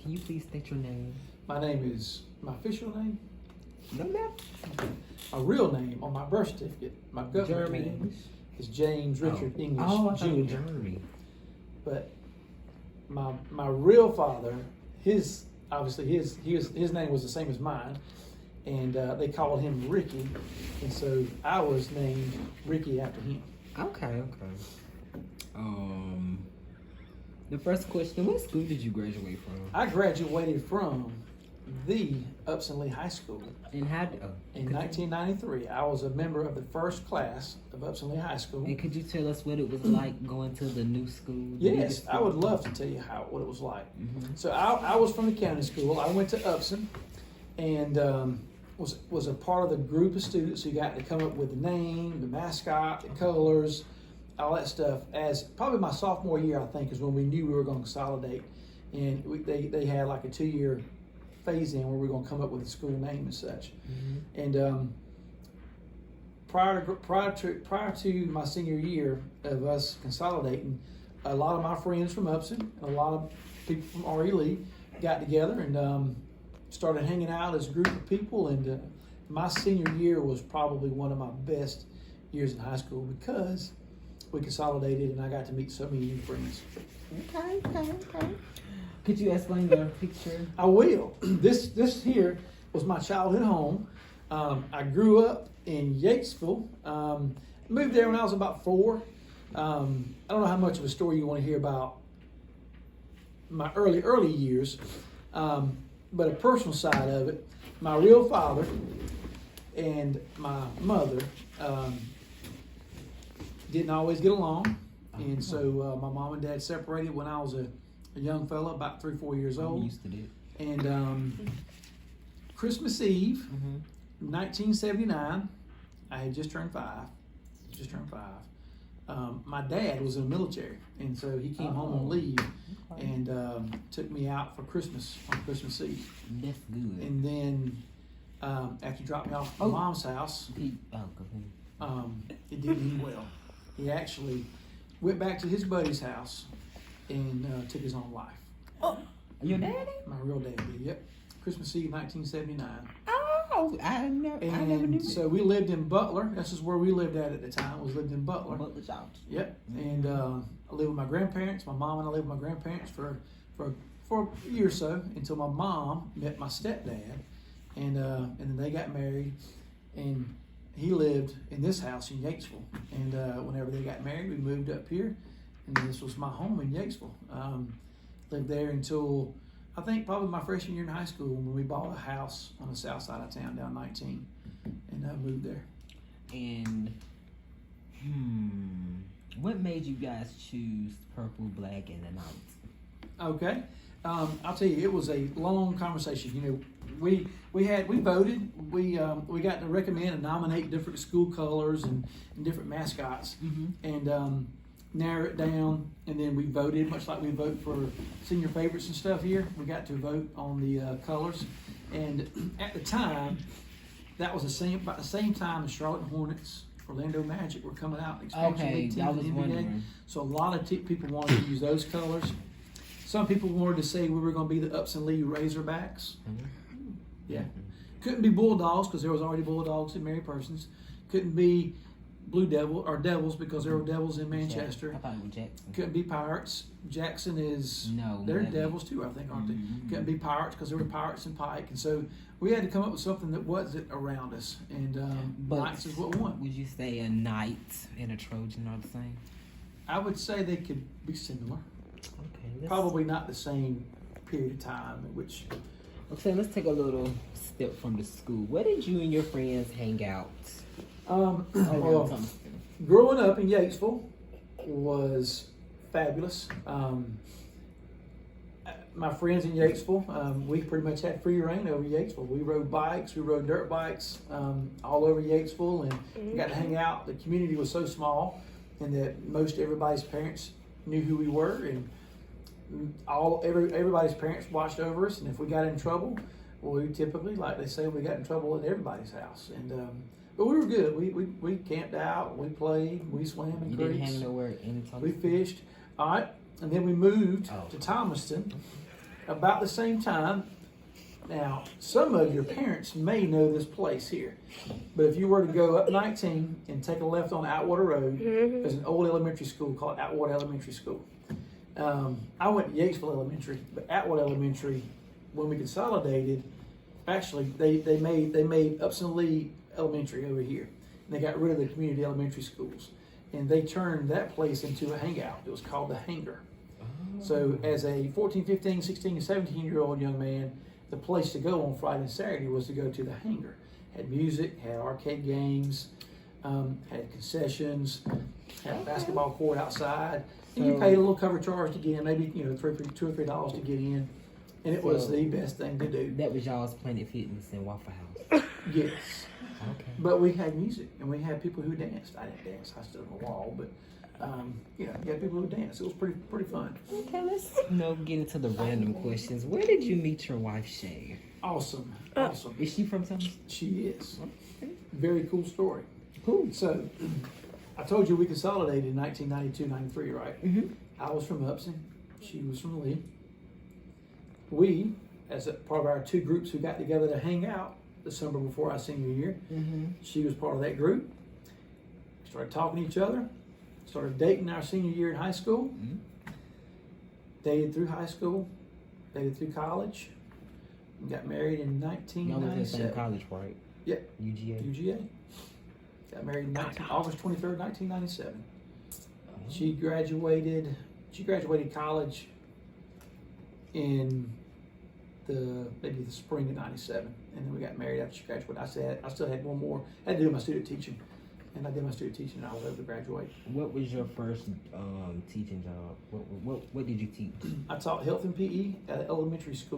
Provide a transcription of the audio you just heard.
Can you please state your name? My name is, my official name? No, ma'am. My real name on my birth certificate, my government Jeremy name English. is James Richard English Oh, I thought it was Jr. Jeremy. But my real father, his name was the same as mine, and they called him Ricky, and so I was named Ricky after him. Okay. The first question: what school did you graduate from? I graduated from the Upson Lee High School And how? in 1993. I was a member of the first class of Upson Lee High School. And could you tell us what it was like going to the new school? Yes, I would love to tell you what it was like. Mm-hmm. So I was from the county school. I went to Upson, and was a part of the group of students who got to come up with the name, the mascot, the colors, all that stuff. As probably my sophomore year, I think, is when we knew we were going to consolidate, and they had like a 2-year phase in where we were going to come up with a school name and such. Mm-hmm. And prior to my senior year of us consolidating, a lot of my friends from Upson and a lot of people from R.E. Lee got together and started hanging out as a group of people. And my senior year was probably one of my best years in high school because we consolidated and I got to meet so many new friends. Okay. Could you explain the picture? I will. This here was my childhood home. I grew up in Yatesville. Moved there when I was about 4. I don't know how much of a story you want to hear about my early years, but a personal side of it. My real father and my mother didn't always get along, and so my mom and dad separated when I was a young fella, about 3-4 years old. I'm used to that. And Christmas Eve, 1979, I had just turned 5. My dad was in the military, and so he came home on leave and took me out for Christmas on Christmas Eve. That's good. And then after he dropped me off at my mom's house, it didn't end well. He actually went back to his buddy's house and took his own life. Oh, your daddy? My real dad did, yep. Christmas Eve, 1979. Oh, I never knew. So we lived in Butler. This is where we lived at the time. We lived in Butler. Butler Jones. Yep. And I lived with my grandparents. My mom and I lived with my grandparents for a year or so until my mom met my stepdad, and then they got married, and he lived in this house in Yatesville. And whenever they got married, we moved up here, and this was my home in Yatesville. Lived there until I think probably my freshman year in high school when we bought a house on the south side of town down 19, and moved there. And what made you guys choose purple, black, and the night? Okay, I'll tell you, it was a long conversation. You know, we voted. We got to recommend and nominate different school colors and different mascots, and narrow it down. And then we voted, much like we vote for senior favorites and stuff here. We got to vote on the colors. And at the time, that was about the same time the Charlotte Hornets, Orlando Magic were coming out. Expansion League teams in the NBA. Wondering. So a lot of people wanted to use those colors. Some people wanted to say we were going to be the Upson Lee Razorbacks. Yeah. Couldn't be Bulldogs because there was already Bulldogs in Mary Persons. Couldn't be Blue Devil or Devils because there were Devils in Manchester. I thought it was Jackson. Couldn't be Pirates. Jackson is No, they're maybe. Devils too, I think, aren't they? Couldn't be Pirates because there were Pirates in Pike, and so we had to come up with something that wasn't around us. And Knights is what won. Would you say a Knight and a Trojan are the same? I would say they could be similar. Okay. Probably not the same period of time in which. Okay, let's take a little step from the school. Where did you and your friends hang out? Well, growing up in Yatesville was fabulous. My friends in Yatesville, we pretty much had free reign over Yatesville. We rode bikes, we rode dirt bikes all over Yatesville, and we got to hang out. The community was so small, and that most everybody's parents knew who we were, and everybody's parents watched over us. And if we got in trouble, well, we typically, like they say, we got in trouble at everybody's house. And but we were good. We camped out, we played, we swam in creeks. Didn't hang nowhere in Thomaston? We fished. All right, and then we moved to Thomaston. about the same time. Now, some of your parents may know this place here, but if you were to go up 19 and take a left on Atwater Road, there's an old elementary school called Atwater Elementary School. I went to Yatesville Elementary, but Atwater Elementary, when we consolidated, actually they made Upson Lee Elementary over here. And they got rid of the community elementary schools, and they turned that place into a hangout. It was called the Hangar. So as a 14, 15, 16, and 17-year-old young man, the place to go on Friday and Saturday was to go to the Hangar. Had music, had arcade games, had concessions, had a basketball court outside, and you paid a little cover charge to get in, maybe $2 or $3 to get in, and it was the best thing to do. That was y'all's Planet Fitness and Waffle House. Yes. Okay. But we had music, and we had people who danced. I didn't dance; I stood on the wall, but you had people who danced. It was pretty fun. Okay, let's get into the random questions. Where did you meet your wife, Shay? Awesome. Is she from Tennessee? She is. Very cool story. Cool. So, I told you we consolidated in 1992, 93, right? Mm-hmm. I was from Upson. She was from Lee. We, as a part of our two groups who got together to hang out the summer before our senior year, she was part of that group. We started talking to each other. Started dating our senior year in high school. Dated through high school. Dated through college. We got married in 1997. Y'all was in the same college, right? Yep. UGA. Got married in August 23rd, 1997. She graduated college in maybe the spring of 97. And then we got married after she graduated. I still had one more. I had to do my student teaching. And I did my student teaching, and I was able to graduate. What was your first teaching job? What did you teach? I taught health and PE at an elementary school